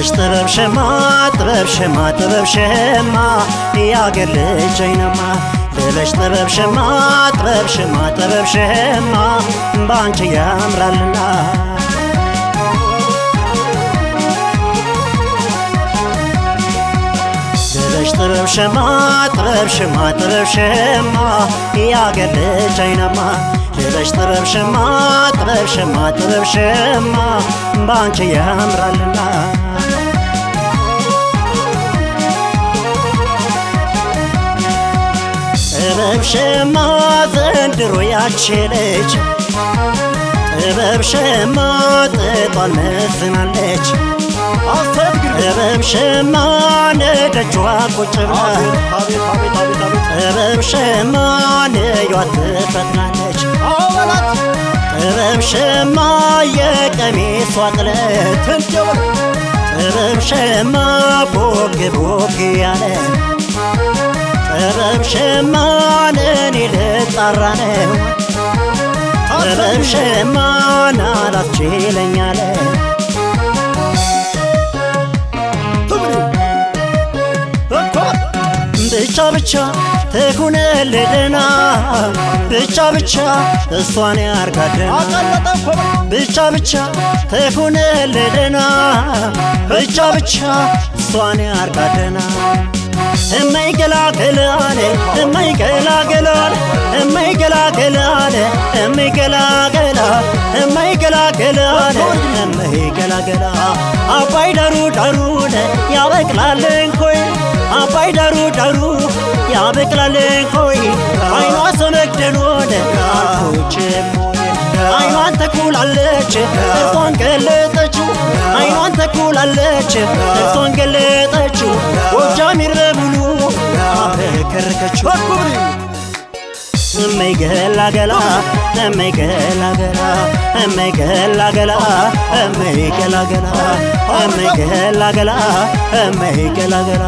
ልበሽ ጥበብ ሸማ ጥበብ ሸማ ጥበብ ሸማ ያገር ልጅ አይናማ ልበሽ ጥበብ ሸማ ጥበብ ሸማ ጥበብ ሸማ ባንቺ ያምራልና ልበሽ ጥበብ ሸማ ጥበብ ሸማ ጥበብ ሸማ ያገር ልጅ አይናማ ልበሽ ጥበብ ሸማ ጥበብ ሸማ ጥበብ ሸማ ባንቺ ያምራልና ጥበብ ሸማ ዘንድሮ ያችለች ጥበብ ሸማ ጥጧን መዝናለች ጥበብ ሸማ ነደጇ ቁጭ ብላ ጥበብ ሸማ ነጇት ትፈትናለች ጥበብ ሸማ የቀሚሷ ጥለት ጥበብ ሸማ ቦግ ቦግ ያለ ጥበብ ሸማ ለኔ ልጣራ ነው ጥበብ ሸማ ናላስችለኝ አለ ብቻ ብቻ ተኩነልልና ብቻ ብቻ እሷን ያርጋደና ብቻ ብቻ ተኩነልልና ብቻ ብቻ እሷን ያርጋደና እማይገላገላለ እማይገላገላለ እማይገላገላለ እማይገላገላ እማይገላገላለ እማይገላገላ አባይ ዳሩ ዳሩ ያበቅላል እንኮይ አባይ ዳሩ ዳሩ ያበቅላል እንኮይ አይኗ ሰመግደን ሆነ አልኩችም አይኗን ተኩላለች እርሷን ገለጠችው አይኗን ተኩላለች እርሷን ገለጠችው ጎጃም ይርበሙሉ አበከረከችው እማይገላገላ እማይገላገላ እማይገላገላ እማይገላገላ እማይገላገላ እማይገላገላ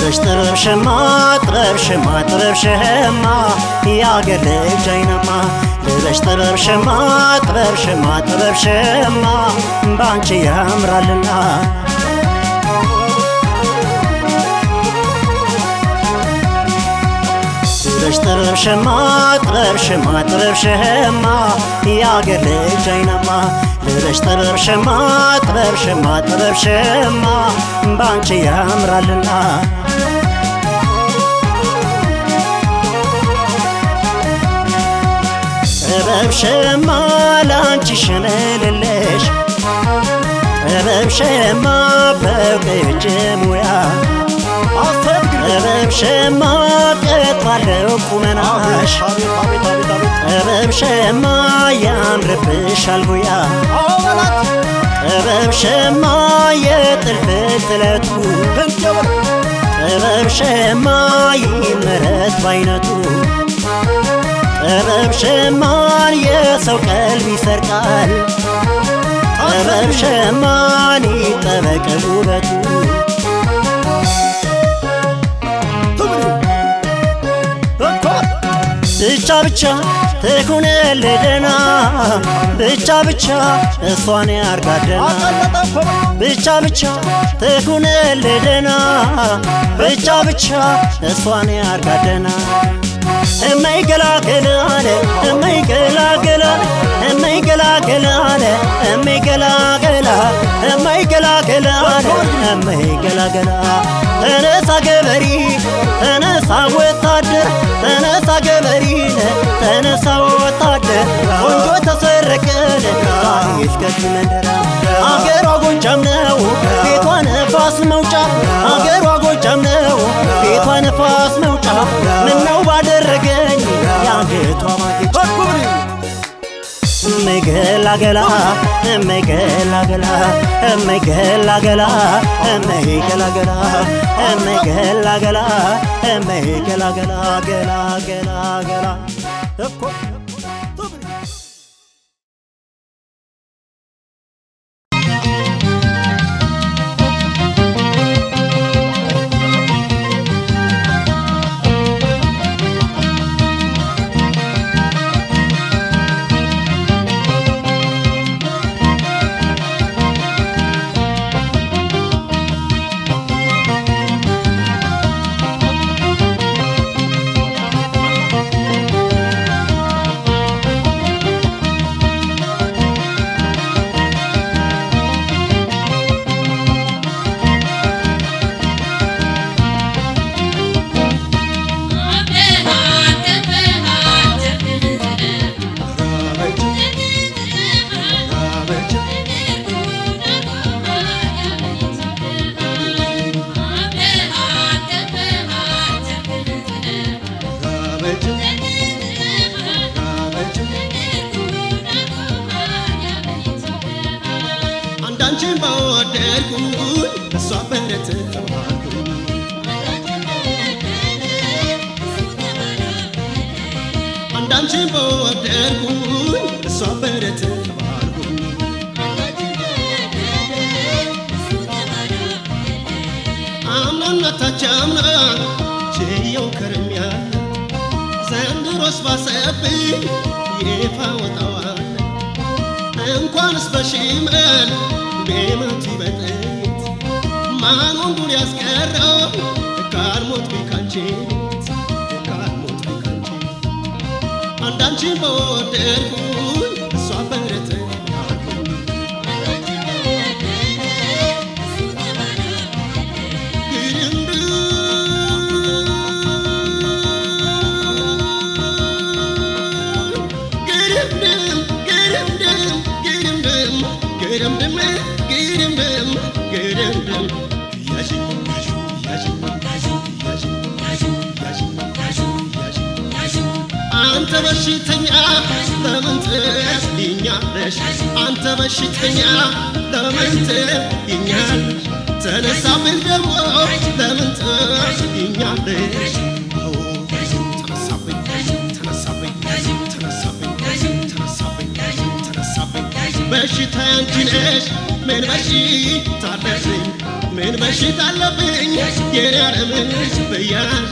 ጥበብ ሸማ ጥበብ ሸማ ጥበብ ሸማ ያገር ልጅ አይናማ ልበሽ ጥበብ ሸማ ጥበብ ሸማ ጥበብ ሸማ ባንቺ ያምራልና ልበሽ ጥበብ ሸማ ጥበብ ሸማ ጥበብ ሸማ ያገር ልጅ አይናማ ልበሽ ጥበብ ሸማ ጥበብ ሸማ ጥበብ ሸማ ባንቺ ያምራልና ጥበብ ሸማ ላንቺ ሸመልልሽ ጥበብ ሸማ በእጅ ሙያ ጥበብ ሸማ ቀጥራለው ቁመናሽ ጥበብ ሸማ ያምርብሻል ጉያ ጥበብ ሸማ የጥልፍ ጥለቱ ጥበብ ሸማ ይመረት ባይነቱ ጥበብ ሸማን የሰው ቀልብ ይሰርቃል ጥበብ ሸማን ይጠበቅ ውበቱ ብቻ ብቻ ተኩነልልና ብቻ ብቻ እሷን ያርጋደና ብቻ ብቻ ተኩነልልና ብቻ ብቻ እሷን ያርጋደና እማይገላገላለ እማይገላገላለ እማይገላገላለ እማይገላገላ እማይገላገላለ እማይገላገላ ተነሳ ገበሪ ተነሳ ወታደር ተነሳ ገበሪ ተነሳ ወታደር ቆንጆ ተሰረቀለ ታሪፍ ከዚህ መንደር አገሯ ጎጃም ነው ቤቷ ነፋስ መውጫ አገሯ ጎጃም ነው ቤቷ ነፋስ መውጫ ምነው ባደረገኝ ያንገቷ ማጌጫ እማይገላገላ እማይገላገላ እመይ ገላ ገላ እመይ ገላ ገላ እመይ ገላ ገላ እመይ ገላ ገላ ገላ ገላ ገላ እኮ እንኳንስ በሽመል ቤመት ይበጥት ማን ወንዱን ያስቀረው ካልሞት ቢካንቺ ካልሞት ቢካንቺ አንዳንቺን በወደድኩኝ እሷ በረት አንተ በሽተኛ ለምን ትይኛለሽ አንተ በሽተኛ ለምን ትይኛለሽ ተነሳብኝ ደግሞ ለምን ትይኛለሽ በሽታ አንቺ ነሽ ምን በሽታ አለብኝ ምን በሽታ አለብኝ የኔ ዓለም በያዥ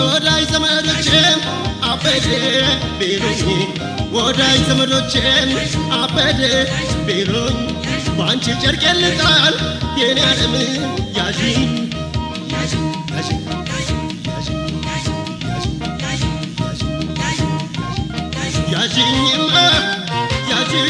ወዳይ ዘመዶቼም አበደ ቢሉኝ ወዳይ ዘመዶቼም አበደ ቢሉኝ ባንቺ ጨርቅ ልጣል የኔ ዓለም ያዥኝ ያዥኝማ ያዥኝ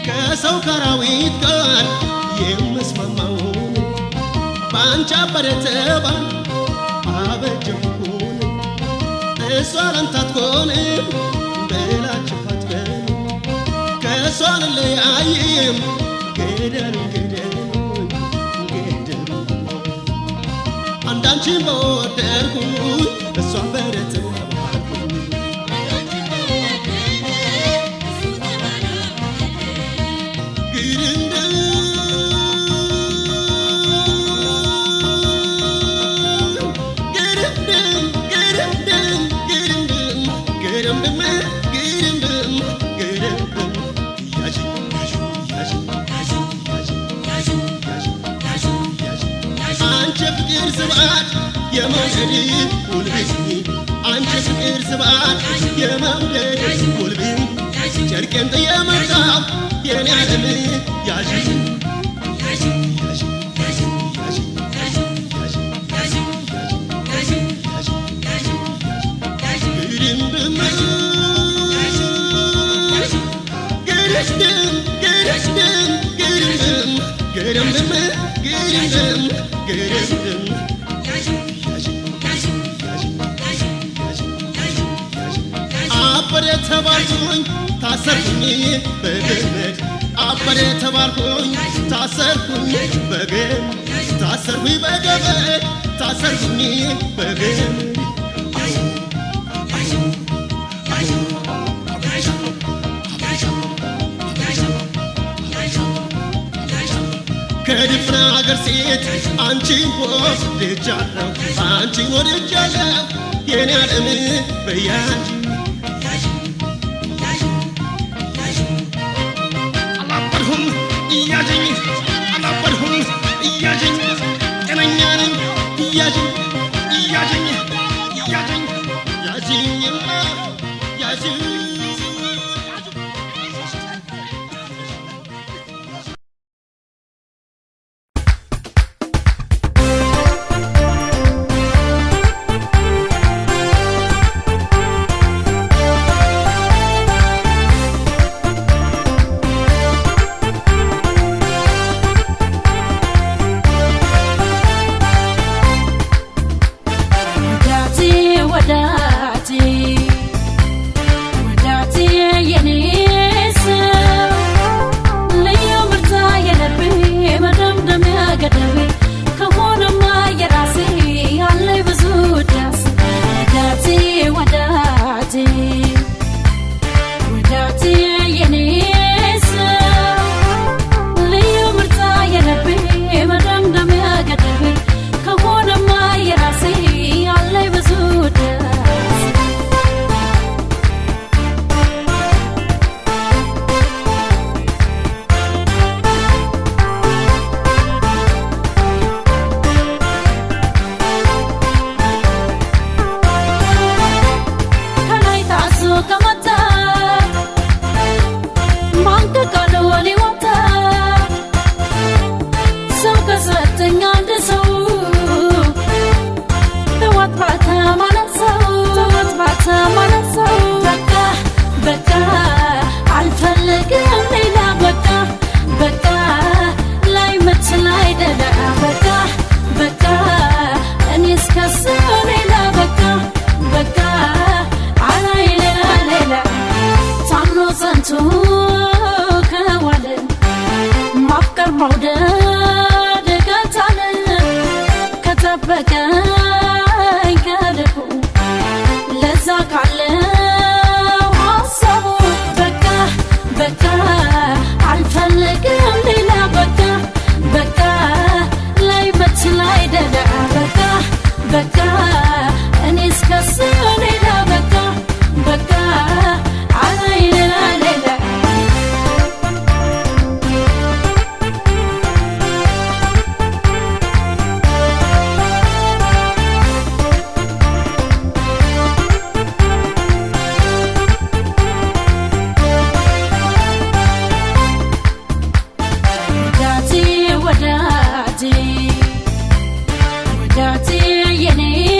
ከሰው ከራዊት ጋር የምስማማውን ባንቻ በረተባ አበጀኩን እሷን ታትኮን በላችኋት ከሷን ለያይም ገደሉ አንዳንቺን በወደድኩኝ እሷን በረተባ የመውደድ ውልብኝ አንቺ ፍቅር ስባት የመውደድ ውልብኝ ጨርቄን ጥዬ መጣሁ የኔ ዓለም ያዥኝ አበሬ ተባልኩኝ ታሰርኩኝ በገመድ አበሬ ተባልኩኝ ታሰርኩኝ በገመድ ታሰርኩኝ በገመድ ታሰርኩኝ በገመድ ከድፍና አገር ሴት አንቺን ወድጃለሁ አንቺን ወድጃለሁ የኔ ዓለም በያንቺ አላበድሁም እያዥኝ አላበድሁም እያዥኝ ጤነኛ ነኝ እያዥኝ እያዥኝ እያዥኝ ያዥኝማ ያዥኝ Daddy, your name.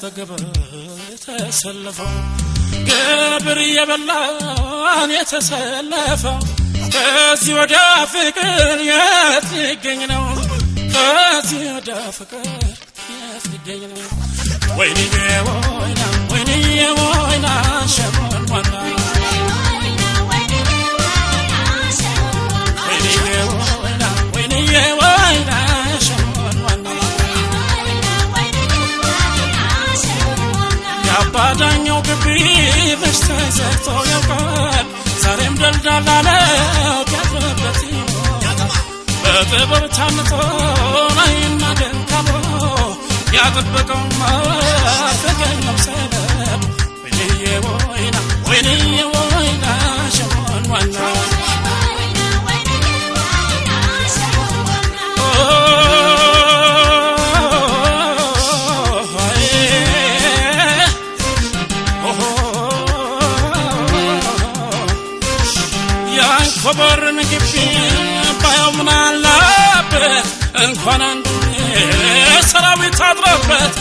አጠገብ ተሰለፈው ግብር የበላን የተሰለፈው ከዚህ ወደ ፍቅር የት ሊገኝ ነው ከዚህ ወደ ፍቅር የት ሊገኝ ነው ወይኔ ወይና ወይኔ ወይና ሸሞን ዋና ባዳኛው ግቢ በስተዘግቶ ያውቃል ዛሬም ደልዳላ ነው ያለበት በጥበብ ታንቶ አይና ደንካሎ ያጠበቀው ማፈቀኛው ሰበብ ወይኔ ወይና ሸሞን ዋና خبرن ግቢ ባያምን አለበት እንኳን አንዱ ሰራዊት አድረበት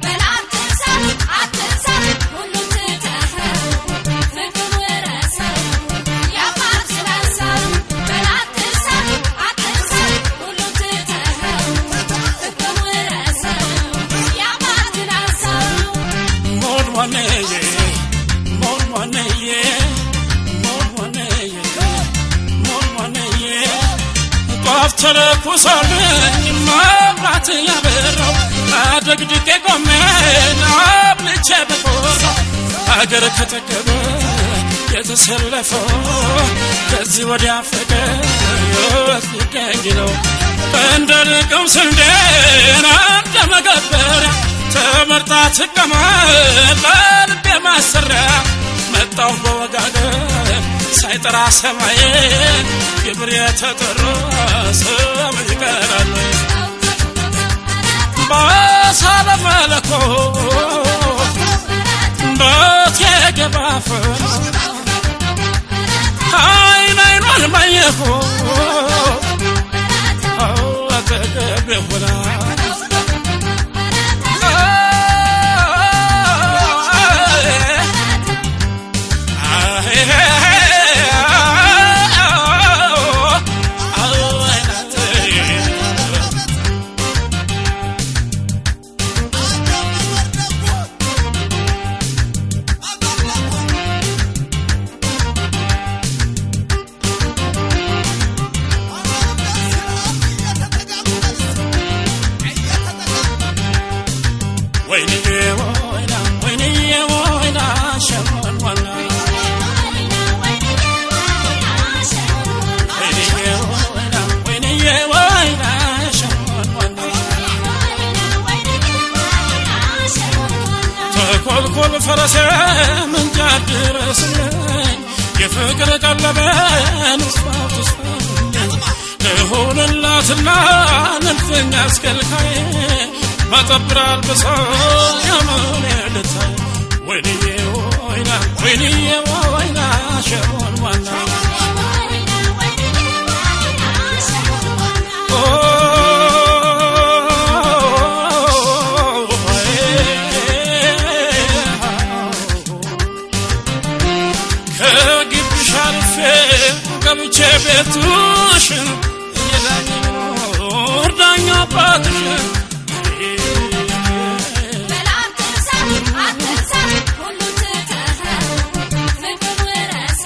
በላትሳ አትሳ ሁሉ ተተህ ፍቅር ወረሰ ያማስላሳ በላትሳ አትሳ ሁሉ ተተህ ፍቅር ወረሰ ያማስላሳ ሞድዋነዬ ተለኩሶልኝ መብራት ያበራው አደግድቄ ቆሜን አብልቼ በቆራው አገር ከተገበ የተሰለፈው ከዚህ ወዲያ ፍቅር የት ሊገኝ ነው እንደ ልቅም ስንዴን እንደ መገበሪያ ተመርጣ ትቀመጥ በልቤ ማሰሪያ መጣሁ በወጋገን ሳይጠራ ሰማዬ ግብር የተጠራ ሰው ይቀራል ባሳለ መለኮ በቴገባፈ አይናይኗን ማየሁ አጠገብ ሆና كل فرس من جاد رسلين يفكر قلبين وصفاف لهون الله تلان الفناس كالكاي ما تبر البصار يا مولدتاي ويني وينا شمون وانا ቤቱሽን እርዳኛ አባትሽን በላትሳ አትሳ ሁሉ ትተህ ፍቅር ወረሰ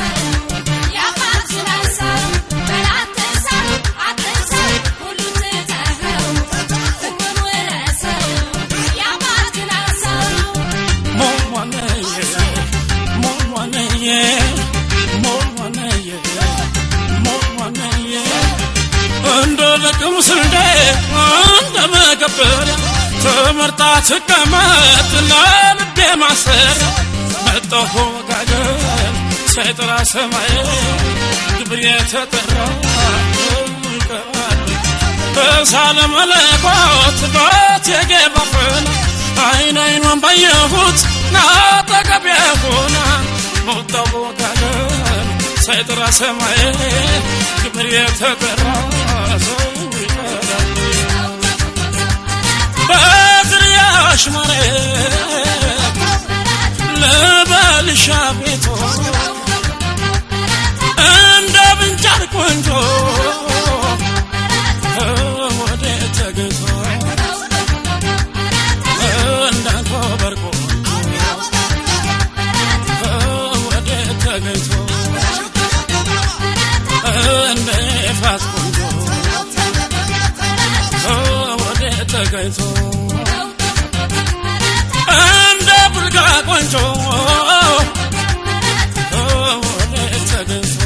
ያማስላሳ በላትሳ አትሳ ሁሉ ትተህ ፍቅር ወረሰ ያማስላሳ ሞዋነዬ እንደለቅም ስንዴ እንደመገበሪያ ተመርጣ ትቀመጥ ለልቤ ማሰሪያ መጣሁ ወጋገን ሳይጠራ ሰማይ ግብር የተጠራ በሳለ መለኮት በቴጌባፈን አይናይኗን ባየሁት ናጠገቤ ሆና መጣሁ ወጋገን ሳይጠራ ሰማይ ግብር የተጠራ ሰው ይቀራል በዝርያ አሽማሬ ለበልሻ ቤቶ እንደ ብንጫር ቆንጆ ወደ ተገቶ እንዳንተ በርቆ ወደ ተገቶ እንደ ፋስ ቆንጆ ወደ ተገቶ እንደ ቡልጋ ቆንጆ ወደ ተገቶ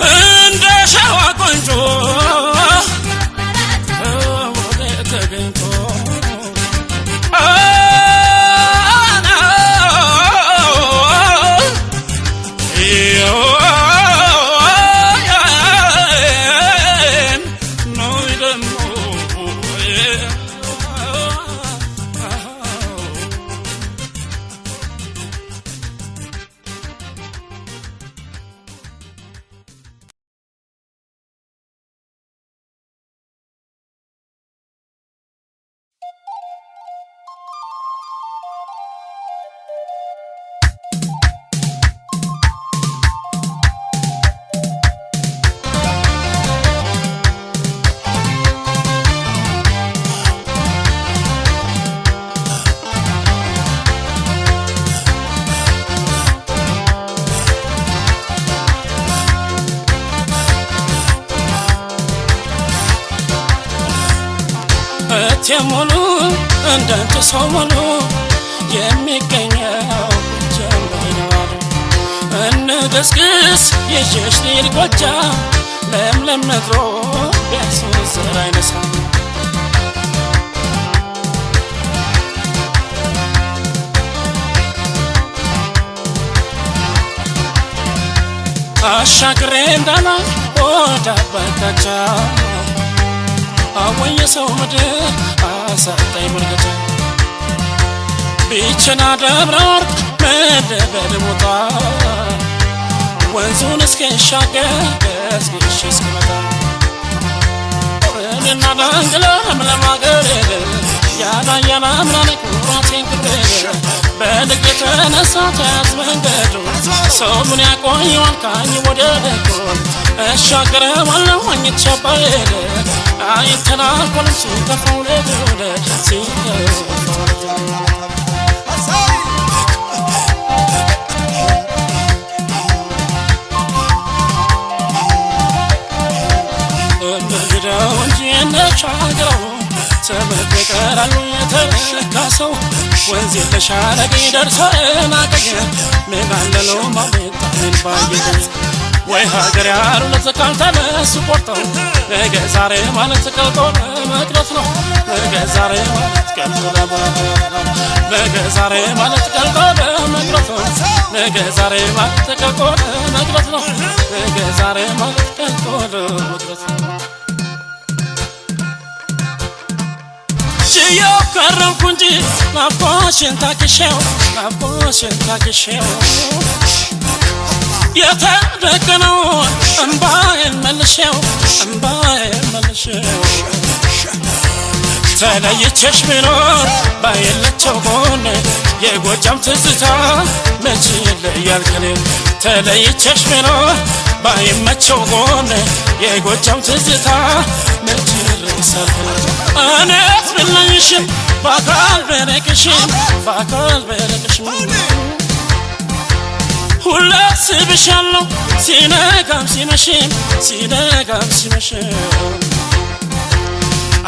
እንደ ሸዋ ቆንጆ ወደ ተገቶ የሞሉ እንዳንተ ሰው ሞሉ የሚገኘው ጀምረናል እንገስግስ የጀሽ ልቆጫ ለምለም ነግሮ ቢያስወዘር አይነሳ አሻግሬ እንዳላ ወዳ በታቻ አወየ ሰው ምድር አሳጣይ መርገጫ ቢቸና ደብራር መደበድ ሞታ ወንዙን እስከሻገር ገስግሽ እስከመጣ እኔና ዳንግላ ለማገር ያላ ያላ ምናነቅ ራቴን ክብር በልግ የተነሳ ተያዝ መንገዱ ሰው ምን ያቆየዋል ካኝ ወደ ደጎ እሻገረዋለሁ ዋኝቼ ባይሄድ አይተናኮልም ሲተፋው ለደወደ እንግዳው እንጂ ነቻገረው ተመከራሉ የተለካሰው ወንዝ የተሻለገ ደርሰናቀየ ምን አለለው ማቤት ምን ባየኝ ወይ ሀገር ያሉ ለተካል ተነሱ ቆርጠው ነገ ዛሬ ማለት ቀልጦ መቅረት ነው ነገ ዛሬ ማለት ቀልጦ ለመቅረት ነው ነገ ዛሬ ማለት ቀልጦ ለመቅረት ነው ነገ ዛሬ ማለት ቀልጦ ለመቅረት ነው ነገ ዛሬ ማለት ቀልጦ ለመቅረት ነው ችዮ ከረምኩ እንጂ ናፍቆሽን ታክሼው የተደገነው እምባዬን መልሼው ተለይቼሽ ብኖር ባየለቸው ጎኔ የጎጃም ትዝታ መቼ ይለያል ከኔ ተለይቼሽ ብኖር ባይመቸው ጎኔ የጎጃም ትዝታ መቼ ይረሳል እኔስ ብለኝሽም በአካል በረቅሽም ሁሌ ስብሻለሁ ሲነጋም ሲመሽም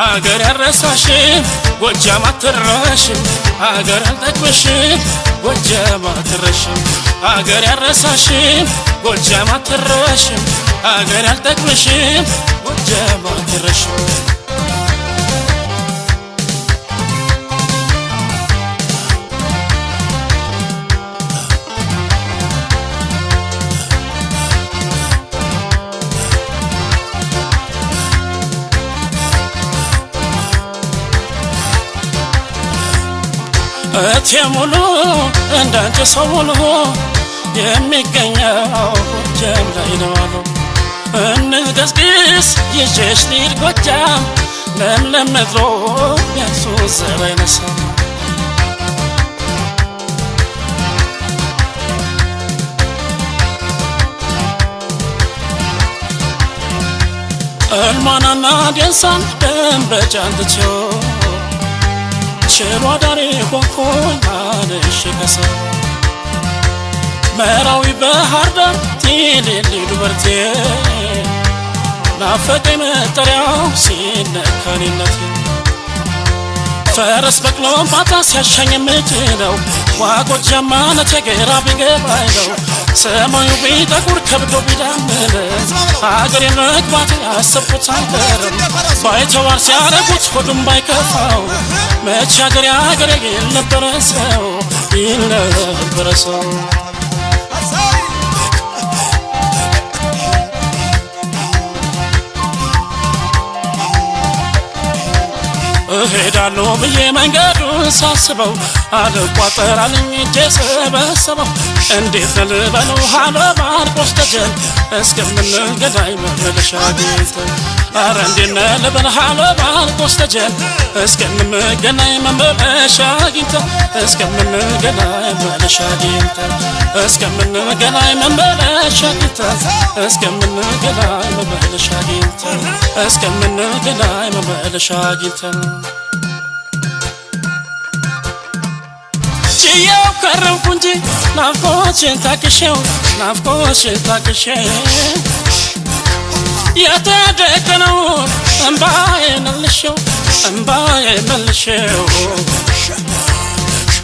አገር ያረሳሽም ጎጃም አትረሽም አገር ያልጠቅመሽም ጎጃም አትረሽም አገር ያረሳሽም ጎጃም አትረሽም አገር ያልጠቅመሽም ጎጃም አትረሽም እቴሙሉ እንዳንቺ ሰው ሙሉ የሚገኘው ጎጃም ላይ ነው አሉ እንገስግስ ይዤሽ ልሂድ ጎጃም ለምለም ምድሮ የሱስ ዘር አይነሳ እልማናና ደንሳን ደንበጫንትቸው ችሎ አዳሪ ሆንኩኝ አልሽ ከሰው መራዊ ባህር ዳር ቲሊሊ ዱበርቴ ናፈቀኝ መጠሪያው ሲነካኔነቴ ፈረስ በቅሎ ማታ ሲያሻኝ የምጭነው ዋጎጃማነት የገራ ቢገባኝ ነው ሰማዩ ቢጠቁር ከብዶ ቢዳመን ሀገሬ መግባት ያሰብኩት አይቀርም ባይተዋር ሲያረጉት ሆዱም ባይከፋው መች ሀገሬ ሀገሬ ይል ነበረ ሰው እሄዳለሁ ብዬ መንገዱን ሳስበው አልቋጠራልኝ እጄ ሰበሰበው እንዴት ልበለው ሀሎ ማርቆስ ደጀን እስከምንገናኝ መመለሻ አግኝተን ኧረ እንዴት ልበል ሀሎ ማርቆስ ደጀን እስከምንገናኝ መመለሻ አግኝተን እስከምንገናኝ መመለሻ አግኝተን እስከምንገናኝ መመለሻ አግኝተን እስከምንገናኝ መመለሻ አግኝተን እስከምንገናኝ መመለሻ አግኝተን ጭየው ከረምኩ እንጂ ናፍቆችን ታክሼው የተደቀነው እምባዬን መልሼው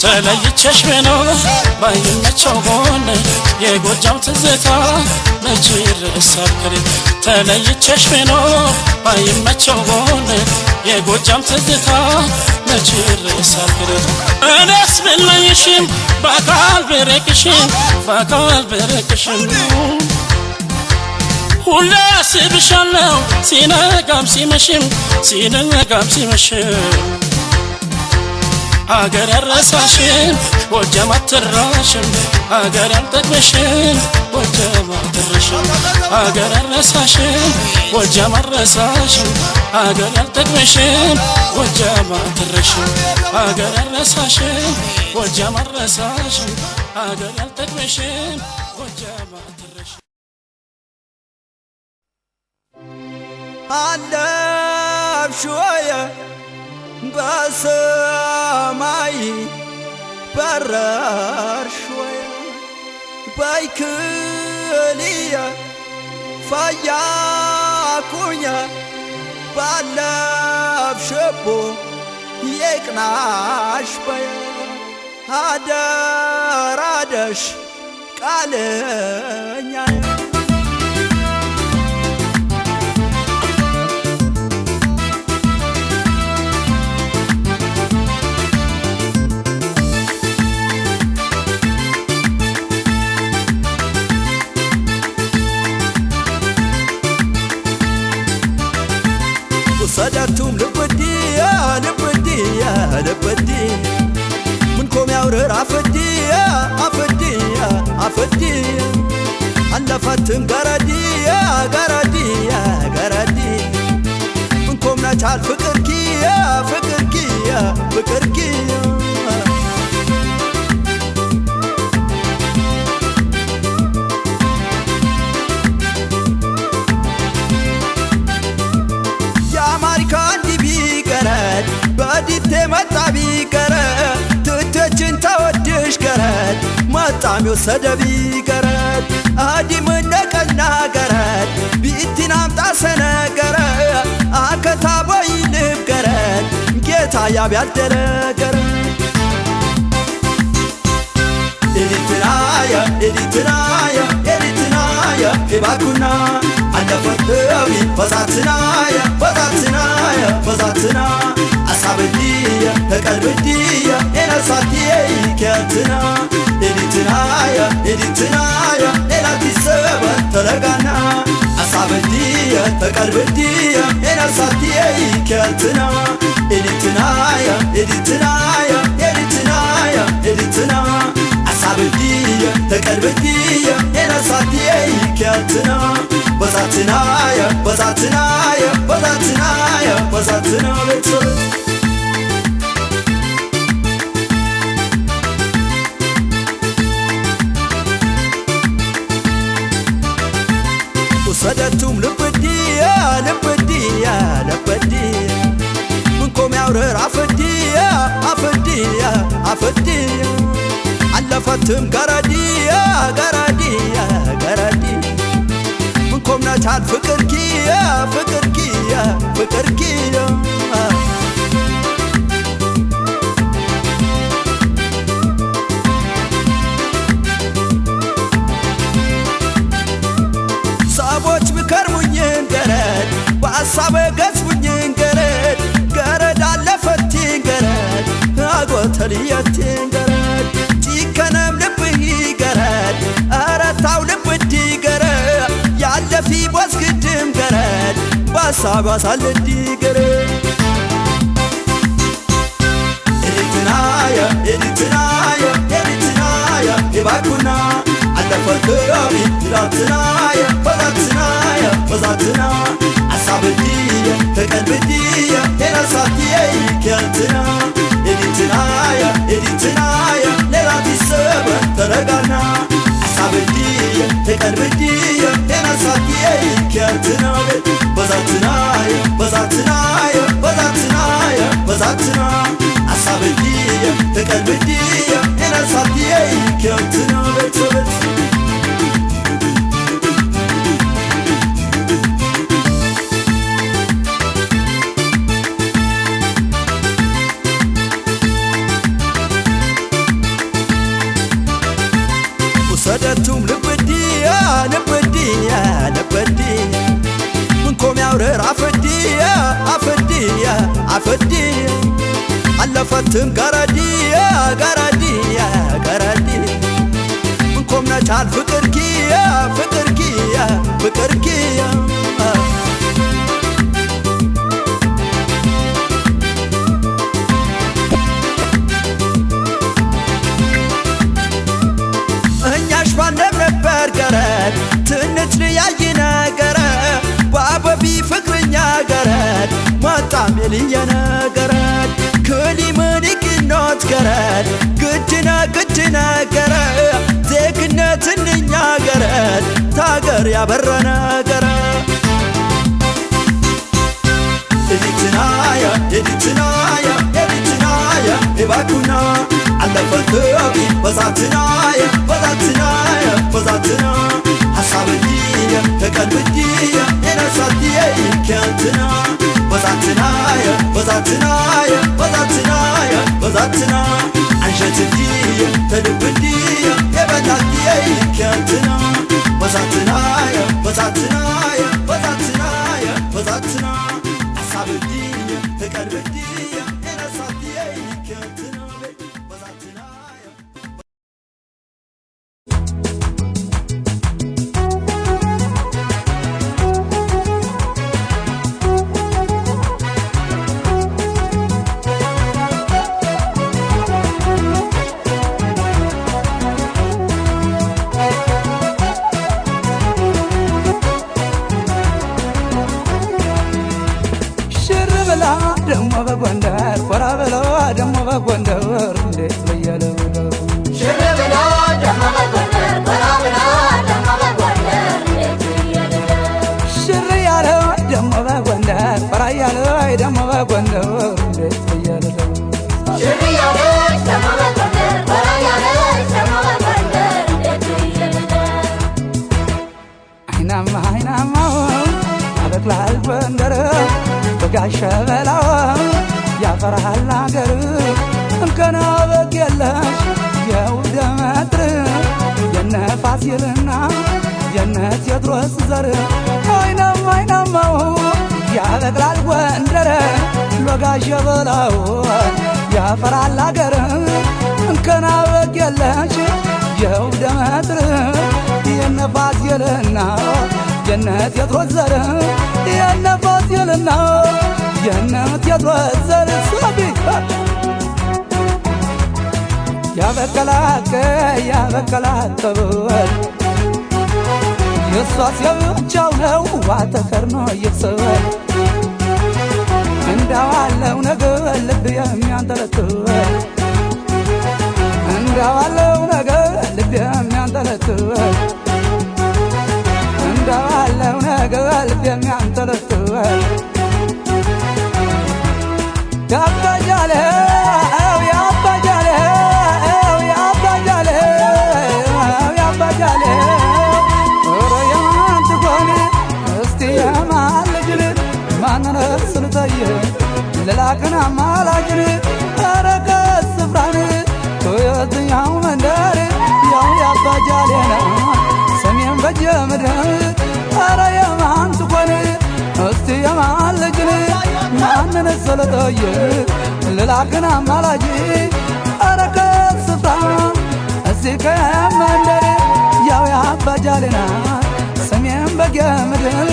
ተለይቼሽ ብኖር ባይመቸው ጎኔ የጎጃም ትዝታ መች ይረሳል ከኔ ተለይቼሽ ብኖር ባይመቸው ጎኔ የጎጃም ትዝታ መች ይረሳል ከኔ እኔስ ብለይሽም በአካል ብርቅሽም ሁሌ አስብሻለሁ ሲነጋም ሲመሽም አገር ያረሳሽን ጎጃም አትረሽም አገር ያልጠቅመሽን ጎጃም አትረሽም አገር ያረሳሽን ጎጃም አትረሳሽም አገር ያልጠቅመሽን ጎጃም አትረሽም አገር ያረሳሽን ጎጃም አትረሳሽም አገር ያልጠቅመሽን ጎጃም አትረሽም አለብሽወየ በሰማይ በረርሽወየ ባይክልየ ፈያኩኘ ባለብሽቦ የቅናሽ በየ አደራደሽ ቃልኛየ ሰዳቱም ልብድያ ምንኮም ያውረር አፈድያ አንለፈትም ገረድያ ምንኮም ናቻል ፍቅርኪያ በዲቴ መጣ ቢቀረት ትቶችን ተወድሽ ገረት መጣም ወሰደቢ ገረት አዲም እንደቀና ገረት ቢቲን አምጣ ሰነገረት አከታቦይ ልገረት ጌታ ያብያደረ ገረት ኤዲትናያ ኤባኩና አለፈተዊ ፈዛትናያ አሳብልየ ተቀልብድየ ኤነሳትየ ይከትና ኤዲትናያ ኤላቲሰበ ተለጋና አሳብልየ ተቀልብድየ ኤነሳትየ ይከትና ኤዲትናያ አሳብልየ ተቀልብድየ ኤነሳትየ ይከትና በዛትናየ በዛትናየ በዛትናየ በዛትና ቤተሰብ وصدتم لبدية لبدية لبدية منكم يا ورر عفدية عفدية عفدية علفتم قردية قردية قردية منكم نجعل فكركية فكركية فكركية صابوش بكرمونين قرد وعصابة قسمونين قرد قرد على فتين قرد أقوى تليتين قرد جيكنا ملبهي قرد أرتاو لبدي قرد يعلى في بوز قدم قرد وعصابة صالدي قرد إلتنايا إلتنايا إلتنايا إباكونا على فترابي إلتنايا بزاتنايا بزاتنا أصحاب الدية تكن بدية هنا صاتية كنتنا إلتنايا إلتنايا لراتي السبب ترقنا أصحاب الدية تكن بدية هنا صاتية كنتنا بزاتنايا بزاتنايا بزاتنايا بزاتنا أصحاب الدية تكن بدية هنا صاتية كنتنا صدتم لبدية لبدية لبدية منكم يا ورر عفدية عفدية عفدية علفتم قردية قردية قردية منكم نجعل فكركية فكركية فكركية قرد تنتري عينا قرد وعببي فكرنا قرد ما تعملي انا قرد كلي منك النوت قرد قدنا قرد زيكنا تنيا قرد تاقر يا برنا قرد إلتنايا إلتنايا إلتنايا إباكونا على فترابي بزاتنايا بزاتنايا بزاتنا أصحاب الدية تكن بدية هنا صاتية كنتنا بزاتنايا بزاتنايا بزاتنايا بزاتنا عشت الدية تلب الدية يبتعدية كنتنا بزاتنايا بزاتنايا بزاتنايا بزاتنا أصحاب الدية تكن بدية هنا صاتية كنتنا بزاتنايا دمو بغندر فرا بلا دمو بغندر እንዴት በየለው ሽርብላ ደመ በጎንደር فرا بلا دمو بغندر እንዴት በየለው ሽር ያለው ደመ በጎንደር ፈራ ያለው ደመ በጎንደር እንዴት በየለው ሽር ያለው ደመ በጎንደር ፈራ ያለው ደመ በጎንደር እንዴት በየለው አይናማ አበቅላል ጎንደር በጋሸ በላው ያፈራል አገር እንከና በቀለሽ የውደ መድር የነፋሲልና የነቴዎድሮስ ዘር አይናማ ያበቅላል ጎንደር በጋሸ በላው ያፈራል አገር እንከና በቀለሽ የውደ መድር የነፋሲልና የነቴዎድሮስ ዘር የነፋሲልና የነቴዎድሮስ ዘር ሶቢ ያበቀላቀ ያበቀላቀ የሷስ የብቻው ነው ዋተከርኖ ይፍሰል እንዳዋለው ነገር ልብ የሚያንጠለጥል እንዳዋለው ነገር ልብ የሚያንጠለጥል እንዳዋለው ነገር ልብ የሚያንጠለጥል ያባጃለ ያባጃለ ያባጃለ ያባጃለ ኦሮያን ትቆኒ እስቲ ያማልጅል ማንነት ስልታየ ለላከና ማላጅል አረከ ስፍራን ወየትኛው መንደር ያው ያባጃለ ነው ሰሜን በጀምድር አረ የማን ትቆኒ እስቲ ያማልጅል ማንነት ስልታየ ለላከና ማላጅ አረከ ስፍራ እስቲ ከመንደር ያው ያባጃለና ሰሜን በጀምድር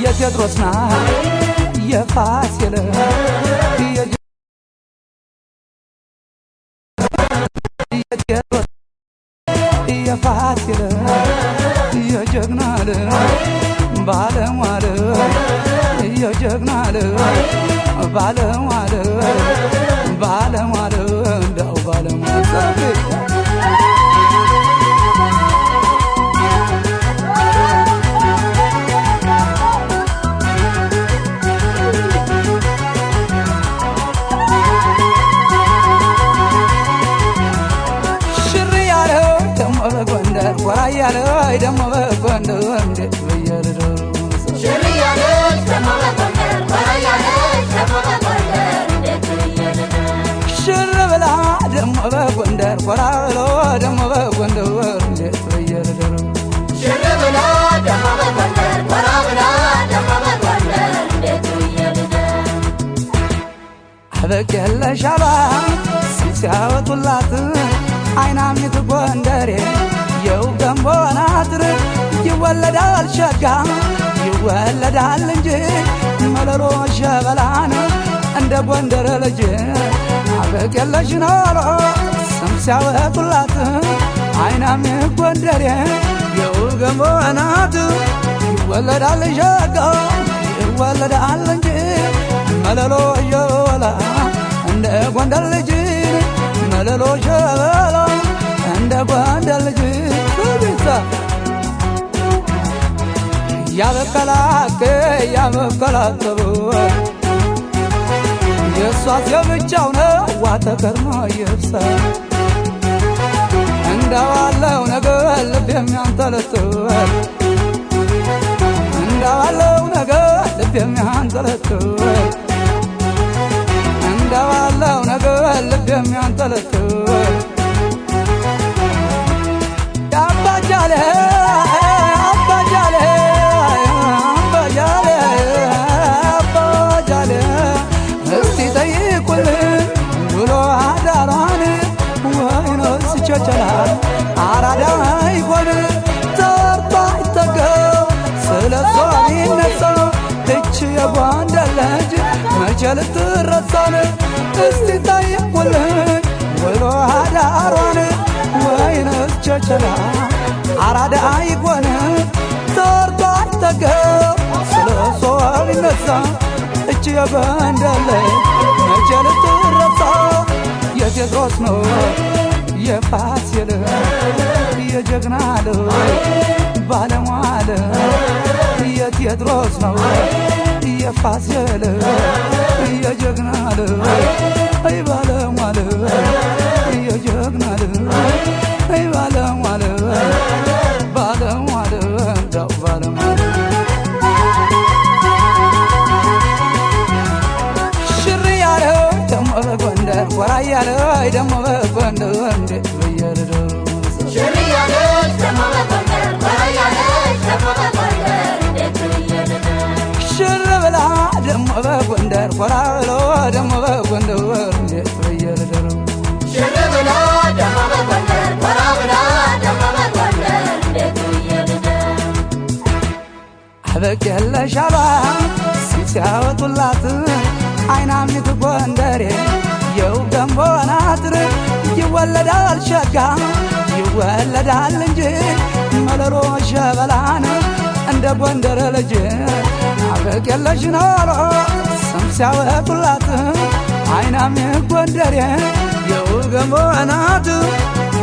የቴድሮስ ናት የፋሲል የፋሲል የጀግናል ባለሟል የጀግናል ባለሟል ባለሟል እንደው ባለሟል ወራያለ ደሞ በጎንደር እንዴት በየረዶ ሽርያለ ደሞ በጎንደር ወራያለ ደሞ በጎንደር እንዴት በየረዶ ሽር ብላ ደሞ በጎንደር ወራ ብሎ ደሞ በጎንደር እንዴት በየረዶ ሽር ብላ ደሞ በጎንደር ወራ ብላ ደሞ በጎንደር እንዴት በየረዶ አበቀለሻባ ሲያወጡላት አይናሚት ጎንደሬ የው ገንቦናትር ይወለዳል ሸጋ ይወለዳል እንጂ መለሎ ሸበላን እንደ ጎንደር ልጅ አበቀለሽ ኖሮ ስም ሲያወጡላት አይናም ጎንደሬ የው ገንቦናት ይወለዳል ሸጋ ይወለዳል እንጂ መለሎ ሸበላ እንደ ጎንደር ልጅ መለሎ ሸበላ እንደ ጎንደር ልጅ ብቻ ያበቀላከ ያበቀላከቡ የሷስ የብቻው ነው ዋተከርኖ ይፍሰ እንዳዋለው ነገር ልብ የሚያንጠለጥል እንዳዋለው ነገር ልብ የሚያንጠለጥል እንዳዋለው ነገር ልብ የሚያንጠለጥል አባጃለ አባጃለ አባጃለ አባጃለ እስቲ ጠይቁልን ውሎ አዳሯን ወይኖስ ቸቸላ አራዳ ይሆን ተርባ ይጠገው ስለሷ ቢነሳ እች የጎንደር ልጅ መቼ ልትረሳን እስቲ ጠይቁልን ውሎ አዳሯን ወይኖስ ቸቸላ አራዳ ይሆን ተርባ ይጠገው ስለሷ ቢነሳ እች የጎንደር ልጅ መቼ ልትረሳ የቴድሮስ ነው የፋሲል የጀግና ባለሟል የቴድሮስ ነው የፋሲል የጀግና ባለሟል የጀግና ባለሟል ባለሟል ዳው ባለሟል ሽር ያለ ደሞ በጎንደር ወራ ያለ ደሞ በጎንደር እንዴት በየረዶ ሽር ያለ ደሞ በጎንደር ወራ ያለ ደሞ በጎንደር እንዴት በየረዶ ሽር ብላ ደሞ በጎንደር ወራ ብሎ ደሞ በጎንደር እንዴት በየረዶ ሽር ብላ ደሞ በጎንደር ወራ ብላ ደሞ በጎንደር እንዴት በየረዶ አበቀለሻባ ሲያወጡላት አይናሚት ጎንደሬ የው ገንቦናትር ይወለዳል ሸጋ ይወለዳል እንጂ መለሎ ሸበላን እንደ ጎንደር ልጅ አበቅ የለሽ ኖሮ ስም ሲያወጡላት አይናም ጎንደሬ የውገሞ ናት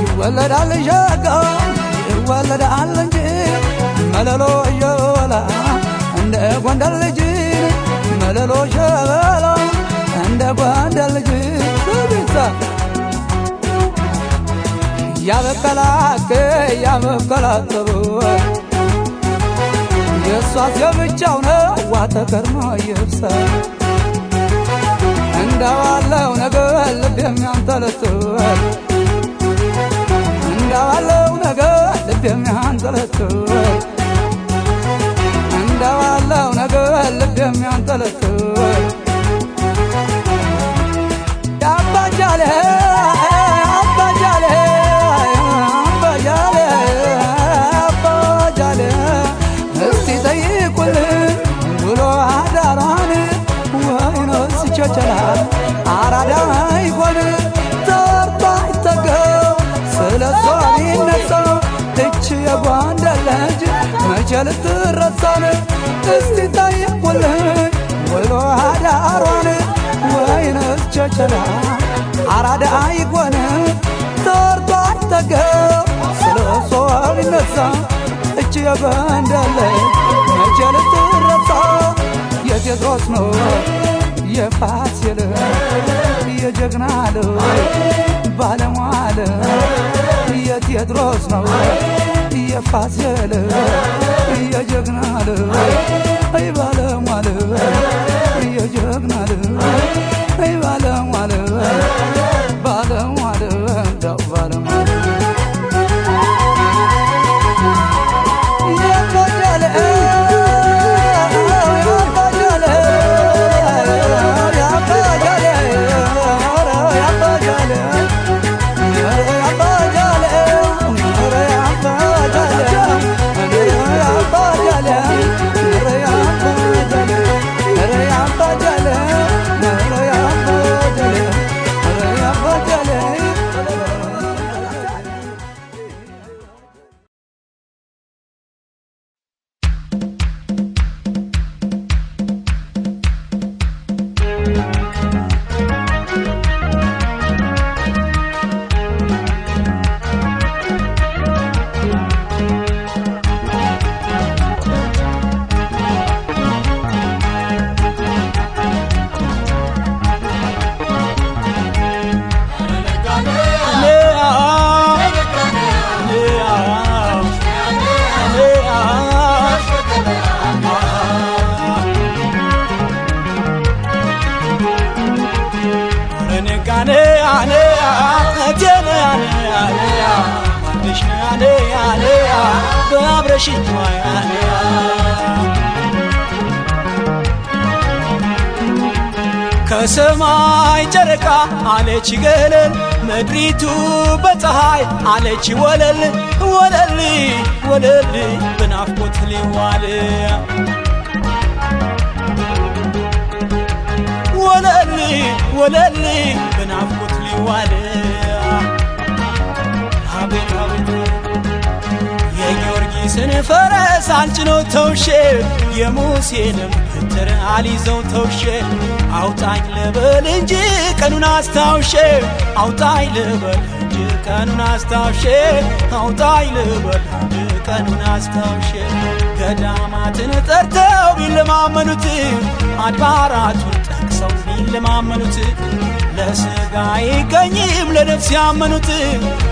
ይወለዳል ሸጋ ይወለዳል እንጂ መለሎ ሸበላ እንደ ጎንደር ልጅ መለሎ ሸበላ እንደ ጎንደር ልጅ ብቻ ያበቀላከ ያበቀላተው የሷስ የብቻው ነው ዋተከርሞ ይብሳ እንዳዋለው ነገር ልብ የሚያንጠለጥል እንዳዋለው ነገር ልብ የሚያንጠለጥል እንዳዋለው ነገር ልብ የሚያንጠለጥል ያባጃለ አራዳ ይሆን ተርታ ይተገው ስለሷን ይነሳው እች የጓንደር ልጅ መቼ ልትረሳን እስቲ ጠይቁልኝ ወሎ አዳሯን ወይንስ ቸቸላ አራዳ ይሆን ተርታ ይተገው ስለሷን ይነሳው እች የጓንደር ልጅ መቼ ልትረሳ የቴድሮስ ነው የፋሲል የጀግና ባለሟል የቴድሮስ ነው የፋሲል የጀግና ባለሟል የጀግና ባለሟል ባለሟል ዳው ባለሟል ከሰማይ ጨረቃ አለች ገለል ምድሪቱ በፀሐይ አለች ወለል ወለል ወለል በናፍቆት ሊዋል ወለል ወለል በናፍቆት ሊዋል አቤት አቤት የጊዮርጊስን ፈረስ አንጭኖ ተውሼ የሙሴንም በትር አልይዘው ተውሼ አውጣኝ ልበል እንጂ ቀኑን አስታውሼ አውጣኝ ልበል እንጂ ቀኑን አስታውሼ አውጣኝ ልበል እንጂ ቀኑን አስታውሼ ገዳማትን ጠርተው ቢለማመኑት አድባራቱን ጠቅሰው ቢለማመኑት ለስጋ አይገኝም ለነፍስ ያመኑት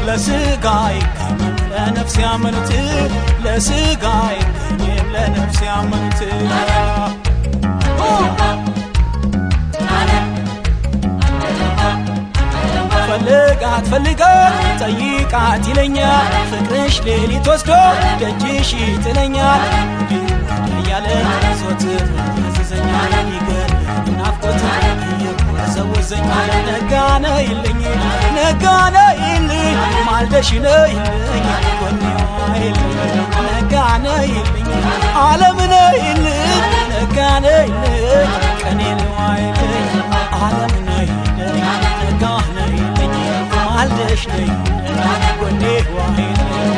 ለስጋ አይገኝም ለነፍስ ያመኑት ለስጋ አይገኝም ለነፍስ ያመኑት ፈልጋት ፈልጋት ጠይቃት ይለኛል ፍቅርሽ ሌሊት ወስዶ ደጅሽ ይጥለኛል እያለ ዞትር ያዘዘኛል ይገር ናፍቆት እየወዘወዘኛል ነጋነ ይልኝ ነጋነ ይልኝ ማልደሽ ነይልኝ ጎኔዋ ይልኝ ነጋነ ይልኝ ዓለምነ ይልኝ ነጋነ ይልኝ ቀኔዋ ይልኝ ዓለምነ ይልኝ ነጋነ ይልኝ ማልደሽ ነይልኝ ጎኔዋ ይልኝ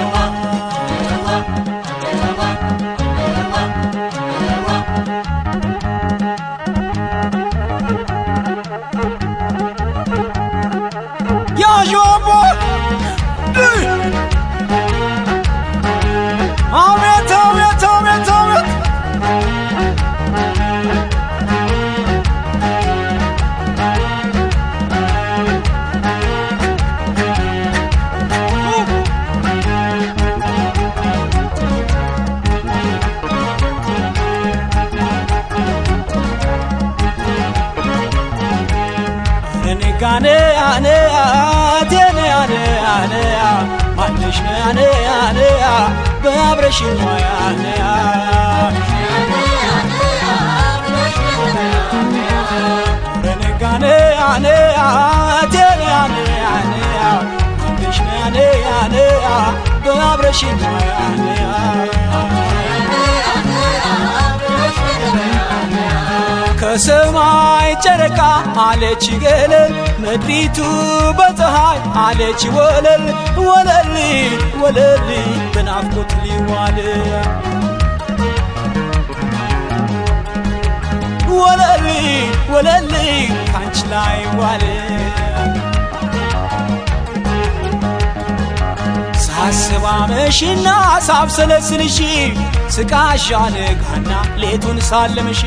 አለሽ ነያ በአብረሽኝ ነያ ረነጋኔ ነያ ቴያኔ ነያ አለሽ ነያ በአብረሽኝ ነያ ከሰማይ ጨረቃ አለች ገለል ምድሪቱ በፀሐይ አለች ወለል ወለል ወለል በናፍቆት ሊዋል ወለል ወለል ካንቺ ላይ ዋል ሳስባ መሽና ሳብሰለስልሽ ስቃሻለጋና ሌቱን ሳለምሽ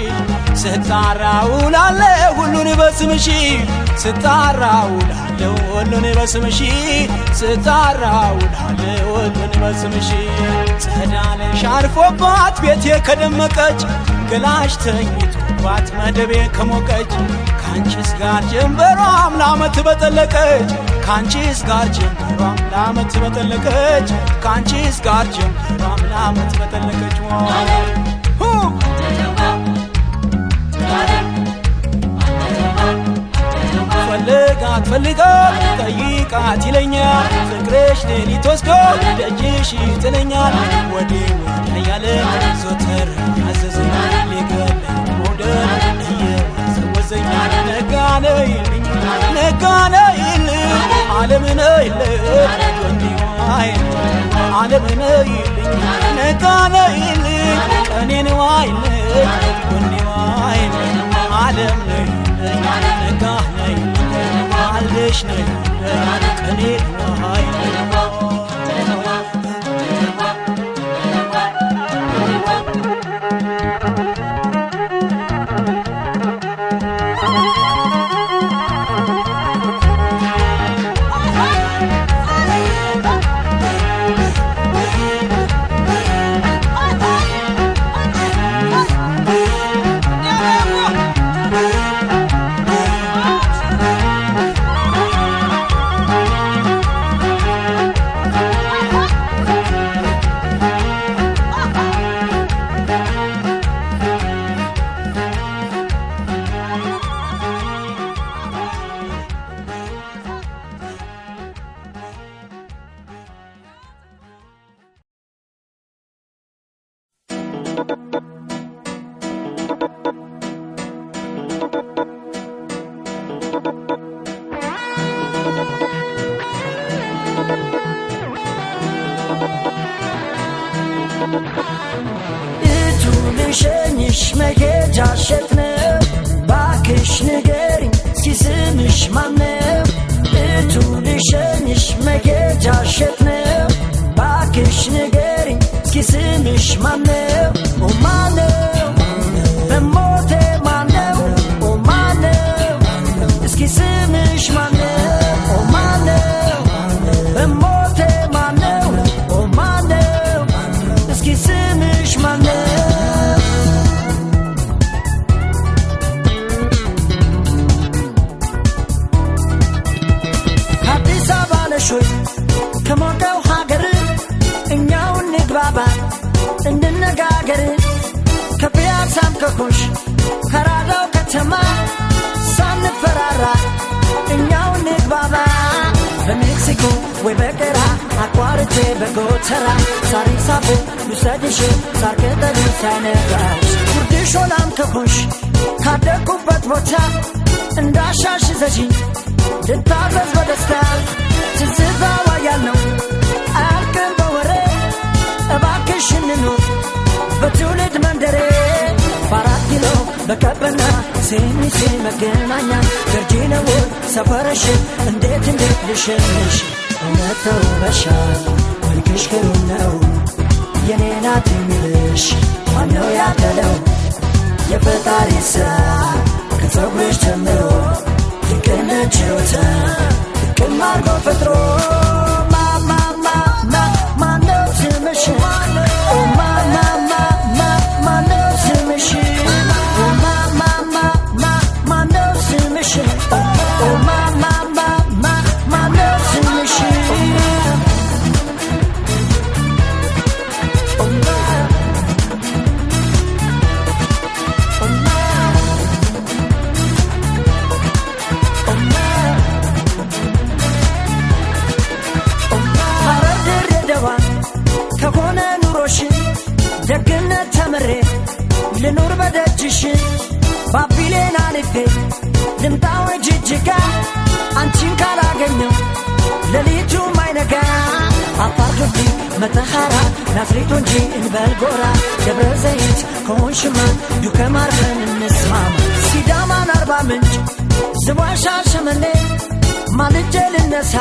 ስጣራውላለ ሁሉን በስምሽ ስጣራውላለ ሁሉን በስምሽ ስጣራውላለ ሁሉን በስምሽ ጸዳለሽ አርፎባት ቤቴ ከደመቀች ገላሽ ተኝቶባት መደቤ ከሞቀች ካንቺስ ጋር ጀንበሯም ለዓመት በጠለቀች ካንቺስ ጋር ጀንበሯም ለዓመት በጠለቀች ካንቺስ ጋር ጀንበሯም ለዓመት በጠለቀች ፈልጋት ጠይቃት ይለኛል ፍቅርሽ ሌሊት ወስዶ ደጅሽ ይጥለኛል ወዴ ያለ ዞተር ያዘዘኝ ሊገለኝ መውደድ እየወዘወዘኝ ነጋነይልኝ ዓለምነይልኝ ወንዲዋይል ዓለምነይልኝ ነጋነይልኝ ቀኔንዋይልኝ ወንዲዋይል ዓለምነይልኝ ነጋነይልኝ አለሽ ነይ ቀኔ ነዋይ ልሸኝሽ መሄጃሸት ነው ባክሽ ንገሪኝ ሲስምሽ ማነው እቱ ልሸኝሽ መሄጃሸት ነው ባክሽ ንገሪኝ ሲስምሽ ማነው ማነው በሞቴ ማነው ማነው እስኪ ስምሽ ማነው ማነው በሞቴ ማነው ማነው እስኪ ስምሽ ማነው ከሞቀው ሀገር እኛው እንግባባ እንነጋገር ከፒያሳም ከኩሽ ከራዳው ከተማ ሳንፈራራ እኛው እንግባባ በሜክሲኮ ወይ በቀራ አቋርጬ በጎተራ ሳሪሳቦ ልውሰድሽ ሳር ቅጠሉ ሳይነጋሽ ጉርድ ሾላም ከኩሽ ካደኩበት ቦታ እንዳሻሽ ዘዥኝ ልታዘዝ በደስታ ትዝታዋ ያልነው አያልቅም በወሬ እባክሽ እንኑር በትውልድ መንደሬ በአራት ኪሎ በቀበና ሴሚሴ መገናኛ ገርጂነው ሰፈረሽ እንዴት ልሸኝሽ እውነት ተውበሻል መልክሽ ግሩም ነው የኔ ናት የሚልሽ ማነው ያደለው የፈጣሪ ሥራ ከፀጉርሽ ጀምሮ ድንቅነ ችሎታ ድንቅም አርጎ ፈጥሮ ማነው ስምሽ ማነው ስምሽ ማነው ስምሽ ማነው ስምሽ ቃሊቲ መተሐራ ናዝሬት ወንጂ እንበልጎራ ደብረ ዘይት ከሆንሽማ ዱከም አርፈን እንስማማ ሲዳማን አርባ ምንጭ ዝዋይ ሻሸመኔ ማልጄ ልነሳ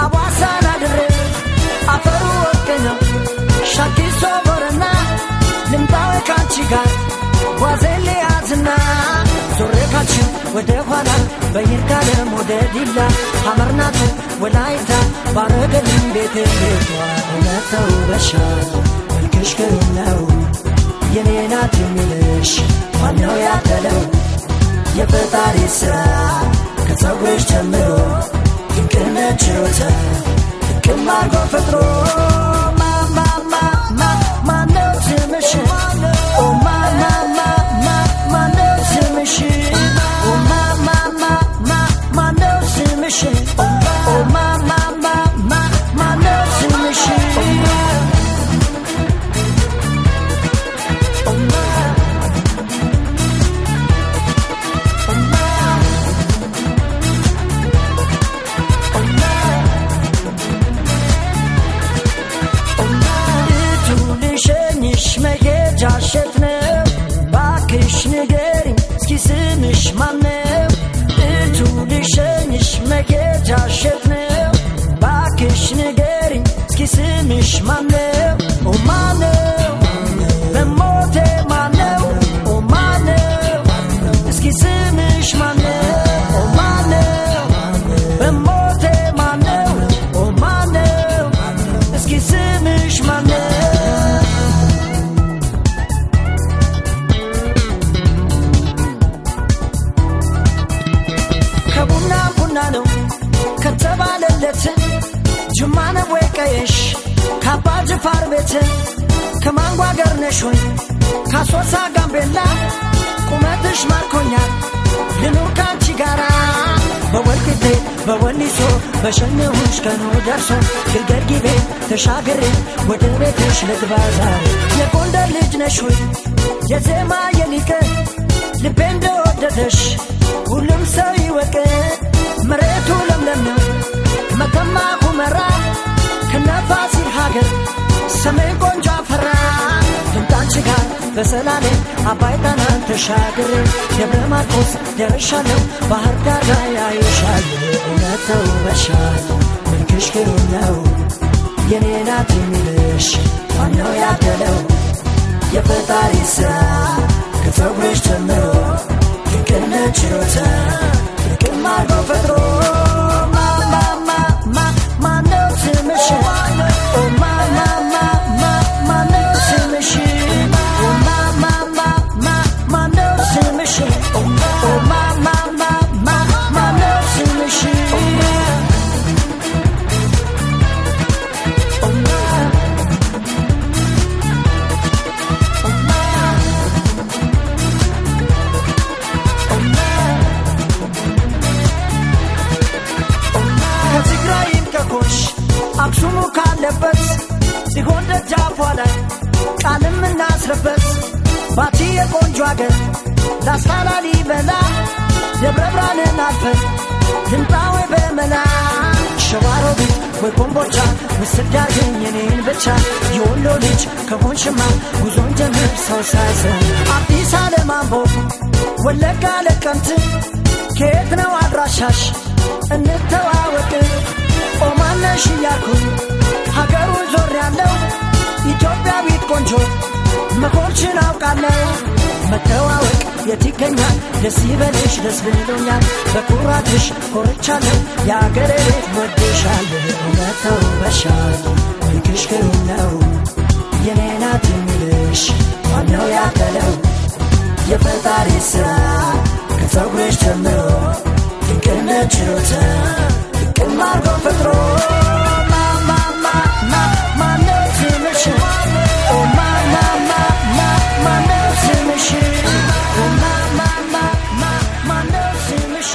አዋሳን አድሬ አፈሩ ወርቅ ነው ሻኪሶ ቦረና ልምጣዊ ካንቺ ጋር ጓዜን ልያዝና ዞሬ ካልሽን ወደ ኋላ በይርጋለም ወደ ዲላ ሐመርናቱ ወላይታ ባረገልኝ ቤቴ ቤቷ እውነተው በሻል መልክሽ ግሩም ነው የኔ ናት የሚልሽ ማነው ያደለው የፈጣሪ ሥራ ከፀጉርሽ ጀምሮ ድንቅነት ችሎታ ድቅም አርጎ ፈጥሮ ማነው ስምሽ ማነው ስምሽ ማነው ስምሽ ማነው ስምሽ ጃሸት ነው ባክሽ ንገሪኝ እስኪ ስምሽ ማነው እቱ ልሸኝሽ መሄጃሸት ነው ባክሽ ንገሪኝ እስኪ ስምሽ ማነው ማነው በሞቴ ማነው ማነው እስኪ ስምሽ ማነው ማነው በሞቴ ማነው ማነው እስኪ ስምሽ ማነው ነው ከተባለለት ጅማነ ወይ ቀየሽ ካባ ጅፋር ቤት ከማንጓ ገር ነሽ ወይ ካሶሳ ጋምቤላ ቁመትሽ ማርኮኛል ልኑር ካንቺ ጋራ በወልቂጤ በወሊሶ በሸኘሁሽ ቀኑ ደርሶ ግልገል ጊቤ ተሻግሬ ወደ ቤትሽ ልግባ ዛሬ የጎንደር ልጅ ነሽ ወይ የዜማ የሊቅ ልቤ እንደወደደሽ ሁሉም ሰው ይወቅ መሬቱ ለምለም ነው መተማ ሁመራ ከነፋሲል ሀገር ሰሜን ቆንጆ አፈራ ልምጣንቺ ጋር በሰላሌ አባይ ጣናን ተሻግሬ ደብረ ማርቆስ ደርሻለሁ ባህር ዳር ላይ አይሻለሁ እውነት ተውበሻል መልክሽ ግሩም ነው የኔ ናት የሚልሽ ማነው ያደለው የፈጣሪ ሥራ ከፀጉርሽ ጀምሮ ድንቅነት ችሎታ ድቅም አርጎ ፈጥሮ ማነው ስምሽ ማነው ስምሽ ማነው ስምሽ ማነው ስምሽ አክሱሙ ካለበት ሲሆን ደጃፏ ላይ ቃልም እናስረበት ባቲ የቆንጆ አገር ላስታ ላሊበላ ደብረ ብርሃንን አልፈን ልምጣ ወይ በመላ ሸዋሮቢት ወይ ኮምቦልቻ ምስድ አርገኝ የኔን ብቻ የወሎ ልጅ ከሆንሽማ ጉዞን ጀምር ሰው ሳይዘን አዲስ ዓለም አምቦ ወለጋ ለቀምት ከየት ነው አድራሻሽ እንተዋወቅ ኦማነሽ እያልኩኝ ሀገሩን ዞር ያለው ኢትዮጵያዊት ቆንጆ መሆንሽን አውቃለሁ መተዋወቅ የት ይገኛል ደስ ይበልሽ ደስ ብሎኛል በኩራትሽ ኮርቻለሁ የአገሬ ቤት ወድሻለሁ እውነት ተውበሻል መልክሽ ግሩም ነው የኔ ናት የሚልሽ ማነው ያደለው የፈጣሪ ሥራ ከፀጉርሽ ጀምሮ ድንቅነት ችሎታ ድቅም አርጎ ፈጥሮ ማነው ስምሽ ማነው ስምሽ ማነው ስምሽ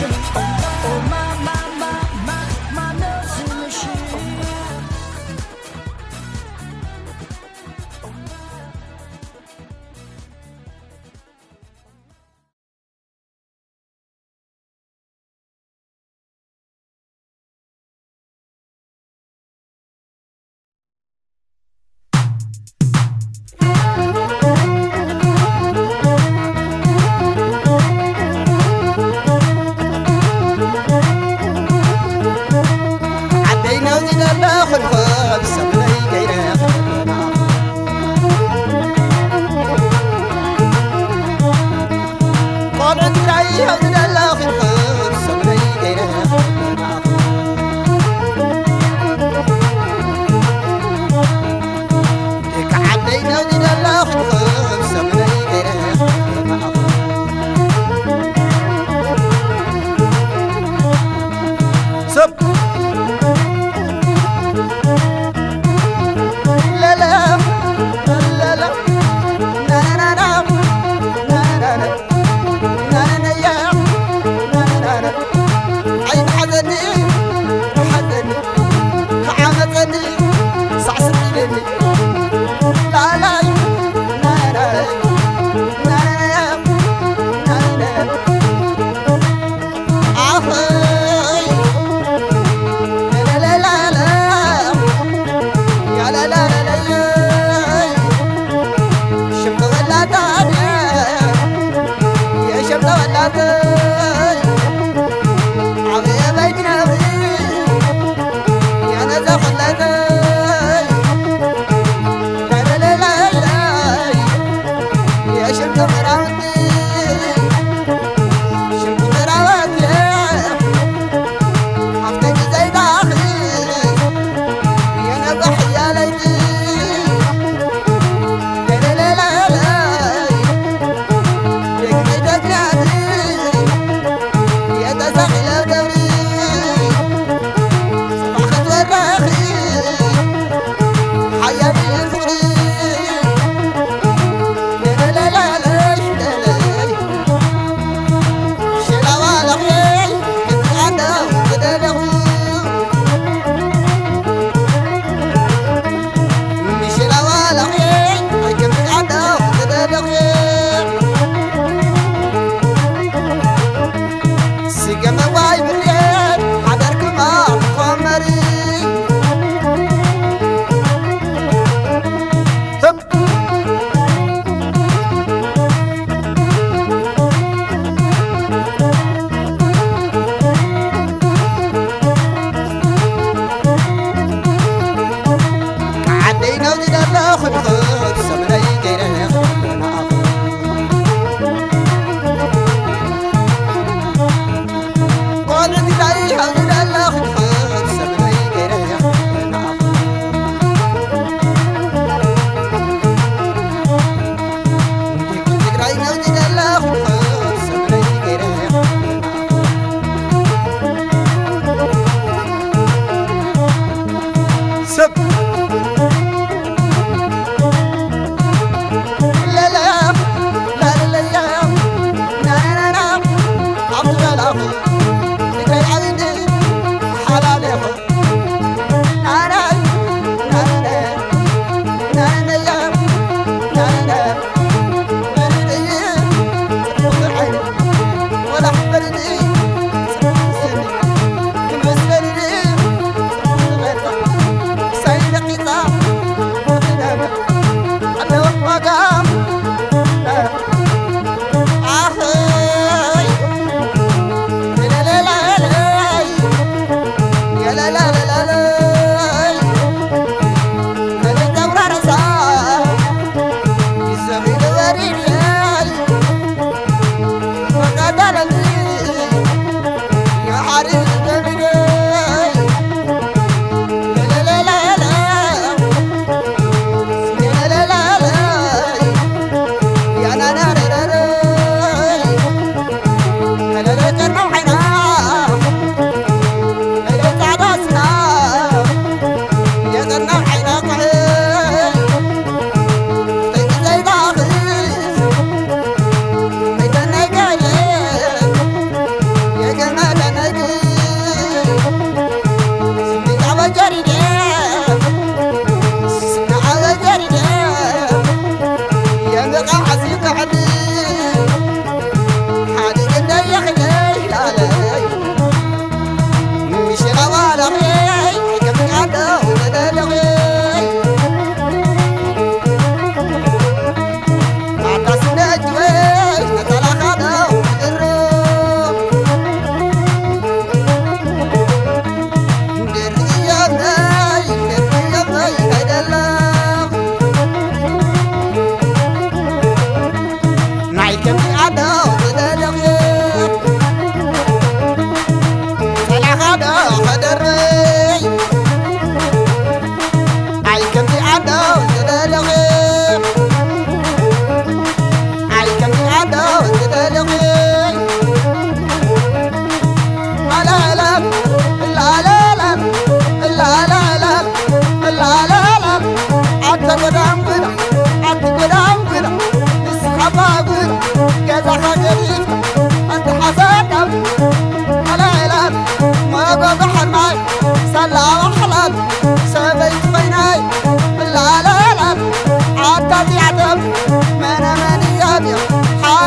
ዋጋም